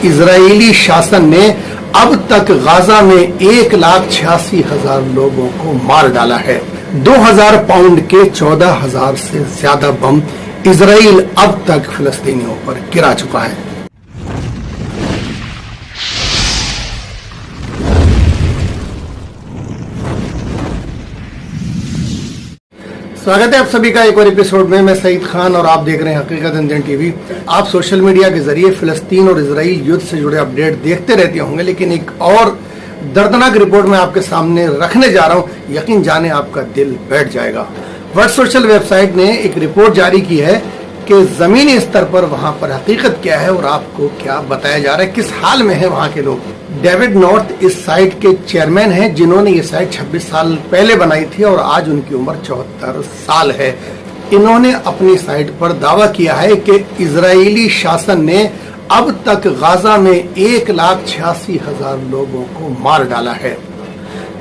Israeli शासन ने अब तक गाजा में 1,86,000 लोगों को मार डाला है। 2000 पाउंड के 14,000 से ज्यादा बम इजराइल अब तक फिलिस्तीनियों पर गिरा चुका है। स्वागत है आप सभी का एक और एपिसोड में। मैं सईद खान और आप देख रहे हैं हकीकत इंडियन टीवी। आप सोशल मीडिया के जरिए फिलिस्तीन और इजराइल युद्ध से जुड़े अपडेट देखते रहते होंगे, लेकिन एक और दर्दनाक रिपोर्ट मैं आपके सामने रखने जा रहा हूं। यकीन जाने आपका दिल बैठ जाएगा। वर्ल्ड सोशल वेबसाइट ने एक रिपोर्ट जारी की है कि जमीनी स्तर पर वहां पर हकीकत क्या है और आपको क्या बताया जा रहा है, किस हाल में है वहां के लोग। डेविड नॉर्थ इस साइट के चेयरमैन हैं, जिन्होंने ये साइट 26 साल पहले बनाई थी और आज उनकी उम्र 74 साल है। इन्होंने अपनी साइट पर दावा किया है कि इजरायली शासन ने अब तक गाजा में 1,86,000 लोगों को मार डाला है।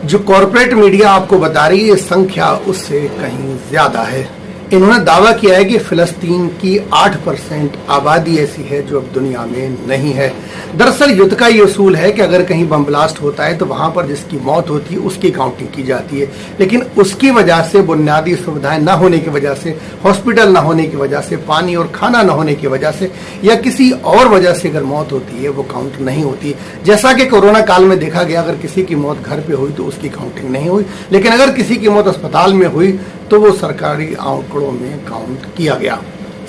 जो कॉरपोरेट मीडिया आपको बता रही है, ये संख्या उससे कहीं ज्यादा है। इन्होंने दावा किया है कि फिलिस्तीन की 8% आबादी ऐसी है जो अब दुनिया में नहीं है। दरअसल युद्ध का ये उसूल है कि अगर कहीं बम ब्लास्ट होता है तो वहां पर जिसकी मौत होती है उसकी काउंटिंग की जाती है, लेकिन उसकी वजह से, बुनियादी सुविधाएं न होने की वजह से, हॉस्पिटल न होने की वजह से, पानी और खाना न होने की वजह से या किसी और वजह से अगर मौत होती है वो काउंट नहीं होती। जैसा कि कोरोना काल में देखा गया, अगर किसी की मौत घर पे हुई तो उसकी काउंटिंग नहीं हुई, लेकिन अगर किसी की मौत अस्पताल में हुई तो वो सरकारी आंकड़ों में काउंट किया गया।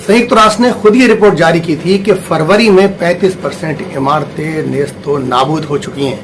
संयुक्त राष्ट्र ने खुद ये रिपोर्ट जारी की थी कि फरवरी में 35% इमारतें नेस्तो नाबूद हो चुकी हैं।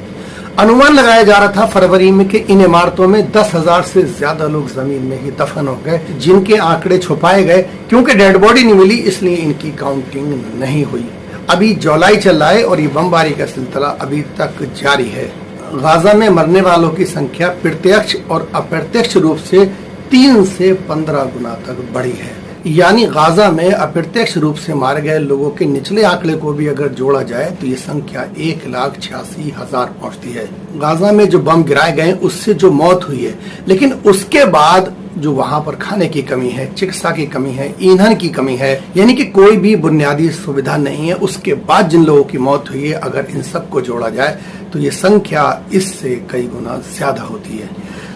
अनुमान लगाया जा रहा था फरवरी में कि इन इमारतों में 10,000 से ज्यादा लोग जमीन में ही दफन हो गए, जिनके आंकड़े छुपाए गए क्योंकि डेड बॉडी नहीं मिली, इसलिए इनकी काउंटिंग नहीं हुई। अभी जुलाई चल रहा है और ये बमबारी का सिलसिला अभी तक जारी है। गाजा में मरने वालों की संख्या प्रत्यक्ष और अप्रत्यक्ष रूप से 3 से 15 गुना तक बढ़ी है। यानी गाजा में अप्रत्यक्ष रूप से मारे गए लोगों के निचले आंकड़े को भी अगर जोड़ा जाए तो ये संख्या 1,86,000 पहुंचती है। गाजा में जो बम गिराए गए उससे जो मौत हुई है, लेकिन उसके बाद जो वहां पर खाने की कमी है, चिकित्सा की कमी है, ईंधन की कमी है, यानी कि कोई भी बुनियादी सुविधा नहीं है, उसके बाद जिन लोगों की मौत हुई है, अगर इन सबको जोड़ा जाए तो ये संख्या इससे कई गुना ज्यादा होती है।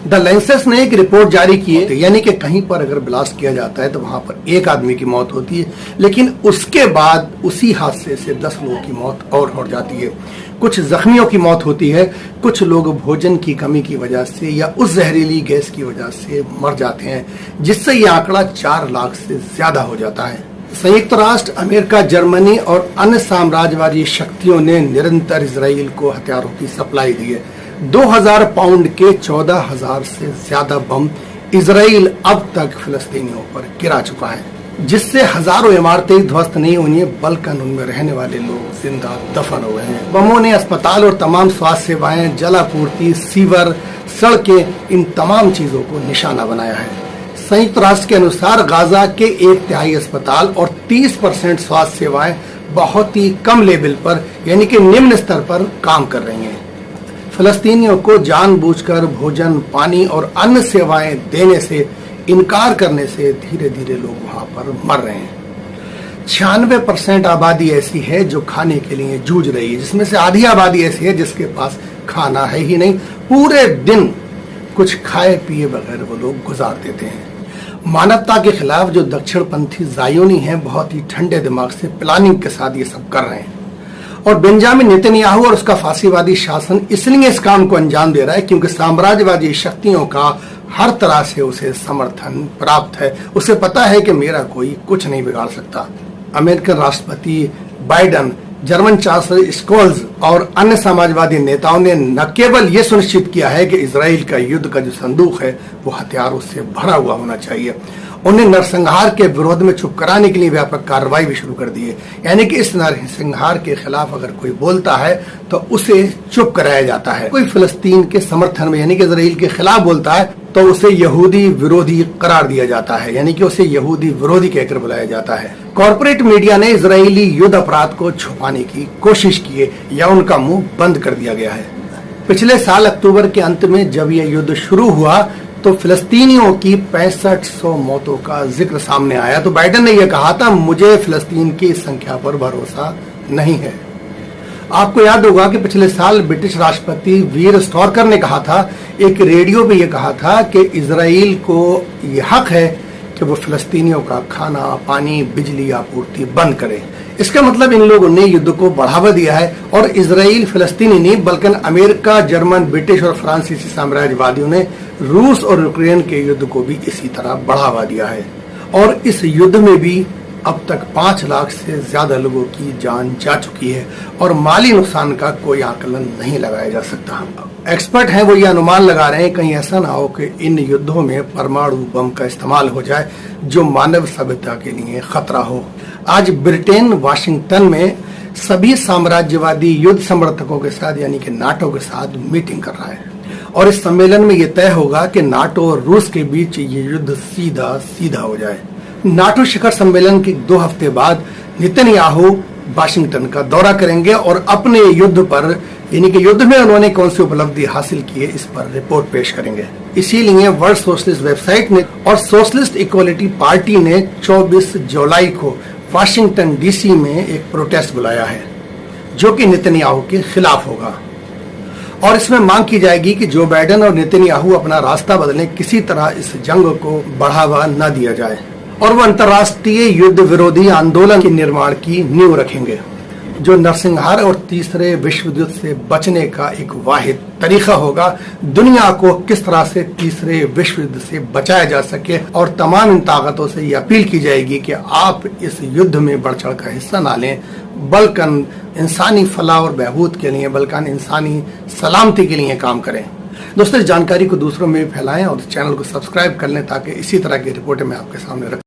द लैंसेट ने एक रिपोर्ट जारी की है, यानी कि कहीं पर अगर ब्लास्ट किया जाता है तो वहां पर एक आदमी की मौत होती है, लेकिन उसके बाद उसी हादसे से 10 लोगों की मौत और हो जाती है। कुछ जख्मियों की मौत होती है, कुछ लोग भोजन की कमी की वजह से या उस जहरीली गैस की वजह से मर जाते हैं, जिससे ये आंकड़ा 4 लाख से ज्यादा हो जाता है। संयुक्त राष्ट्र, अमेरिका, जर्मनी और अन्य साम्राज्यवादी शक्तियों ने निरंतर इजराइल को हथियारों की सप्लाई दी है। 2000 पाउंड के 14,000 से ज्यादा बम इजराइल अब तक फिलिस्तीनियों पर गिरा चुका है, जिससे हजारों इमारतें ध्वस्त नहीं हुई हैं, बल्कि उनमें रहने वाले लोग जिंदा दफन हो गए हैं। बमों ने अस्पताल और तमाम स्वास्थ्य सेवाएं, जलापूर्ति, सीवर, सड़कें, इन तमाम चीजों को निशाना बनाया है। संयुक्त राष्ट्र के अनुसार गाजा के 1/3 अस्पताल और 30% स्वास्थ्य सेवाएं बहुत ही कम लेवल पर, यानी कि निम्न स्तर पर काम कर रही हैं। फिलिस्तीनियों को जानबूझकर भोजन, पानी और अन्य सेवाएं देने से इनकार करने से धीरे धीरे लोग वहां पर मर रहे हैं। 96% आबादी ऐसी है जो खाने के लिए जूझ रही है, जिसमें से आधी आबादी ऐसी है जिसके पास खाना है ही नहीं। पूरे दिन कुछ खाए पिए बगैर वो लोग गुजार देते हैं। मानवता के खिलाफ जो दक्षिणपंथी ज़ायोनी हैं, बहुत ही ठंडे दिमाग से प्लानिंग के साथ ये सब कर रहे हैं, और बेंजामिन नेतन्याहू और उसका फांसीवादी शासन इसलिए इस काम को अंजाम दे रहा है क्योंकि साम्राज्यवादी शक्तियों का हर तरह से उसे समर्थन प्राप्त है। उसे पता है कि मेरा कोई कुछ नहीं बिगाड़ सकता। अमेरिकन राष्ट्रपति बाइडन, जर्मन चांसलर स्कोल्स और अन्य समाजवादी नेताओं ने न केवल ये सुनिश्चित किया है कि इजराइल का युद्ध का जो संदूक है वो हथियारों से भरा हुआ होना चाहिए, उन्हें नरसंहार के विरोध में चुप कराने के लिए व्यापक कार्रवाई भी शुरू कर दी है। यानी कि इस नरसंहार के खिलाफ अगर कोई बोलता है तो उसे चुप कराया जाता है। कोई फिलिस्तीन के समर्थन में यानी कि इजराइल के खिलाफ बोलता है तो उसे यहूदी विरोधी करार दिया जाता है, यानी कि उसे यहूदी विरोधी कहकर बुलाया जाता है। कॉर्पोरेट मीडिया ने इजरायली युद्ध अपराध को छुपाने की कोशिश की है या उनका मुंह बंद कर दिया गया है। पिछले साल अक्टूबर के अंत में जब यह युद्ध शुरू हुआ तो फिलिस्तीनियों की 6500 मौतों का जिक्र सामने आया। तो बाइडेन ने यह कहा था, मुझे फिलिस्तीन की संख्या पर भरोसा नहीं है। आपको याद होगा कि पिछले साल ब्रिटिश राष्ट्रपति वीर स्टॉर्कर ने कहा था, एक रेडियो पे ये कहा था कि इजराइल को ये हक है कि वो फिलिस्तीनियों का खाना, पानी, बिजली आपूर्ति बंद करे। इसका मतलब इन लोगों ने युद्ध को बढ़ावा दिया है और इजराइल फिलिस्तीनी नहीं बल्कि अमेरिका, जर्मन, ब्रिटिश और फ्रांसीसी साम्राज्यवादियों ने रूस और यूक्रेन के युद्ध को भी इसी तरह बढ़ावा दिया है। और इस युद्ध में भी अब तक 5 लाख से ज्यादा लोगों की जान जा चुकी है और माली नुकसान का कोई आकलन नहीं लगाया जा सकता। एक्सपर्ट हैं वो ये अनुमान लगा रहे हैं कहीं ऐसा ना हो कि इन युद्धों में परमाणु बम का इस्तेमाल हो जाए जो मानव सभ्यता के लिए खतरा हो। आज ब्रिटेन वाशिंगटन में सभी साम्राज्यवादी युद्ध समर्थकों के साथ यानी कि नाटो के साथ मीटिंग कर रहा है और इस सम्मेलन में यह तय होगा कि नाटो और रूस के बीच ये युद्ध सीधा सीधा हो जाए। नाटो शिखर सम्मेलन के 2 हफ्ते बाद नेतन्याहू वाशिंगटन का दौरा करेंगे और अपने युद्ध पर यानी कि युद्ध में उन्होंने कौन सी उपलब्धि हासिल की है इस पर रिपोर्ट पेश करेंगे। इसीलिए वर्ल्ड सोशलिस्ट वेबसाइट ने और सोशलिस्ट इक्वालिटी पार्टी ने 24 जुलाई को वाशिंगटन डीसी में एक प्रोटेस्ट बुलाया है जो कि नेतन्याहू के खिलाफ होगा और इसमें मांग की जाएगी कि जो बाइडेन और नेतन्याहू अपना रास्ता बदलें, किसी तरह इस जंग को बढ़ावा न दिया जाए और वो अंतर्राष्ट्रीय युद्ध विरोधी आंदोलन के निर्माण की नींव रखेंगे जो नरसंहार और तीसरे विश्व युद्ध से बचने का एक वाहिद तरीका होगा। दुनिया को किस तरह से तीसरे विश्व युद्ध से बचाया जा सके और तमाम इन ताकतों से ये अपील की जाएगी कि आप इस युद्ध में बढ़ चढ़ कर हिस्सा ना लें बल्कि इंसानी फलाह और बहबूद के लिए बल्कि इंसानी सलामती के लिए काम करें। दोस्तों, इस जानकारी को दूसरों में भी फैलाएं और चैनल को सब्सक्राइब कर लें ताकि इसी तरह की रिपोर्टें मैं आपके सामने रख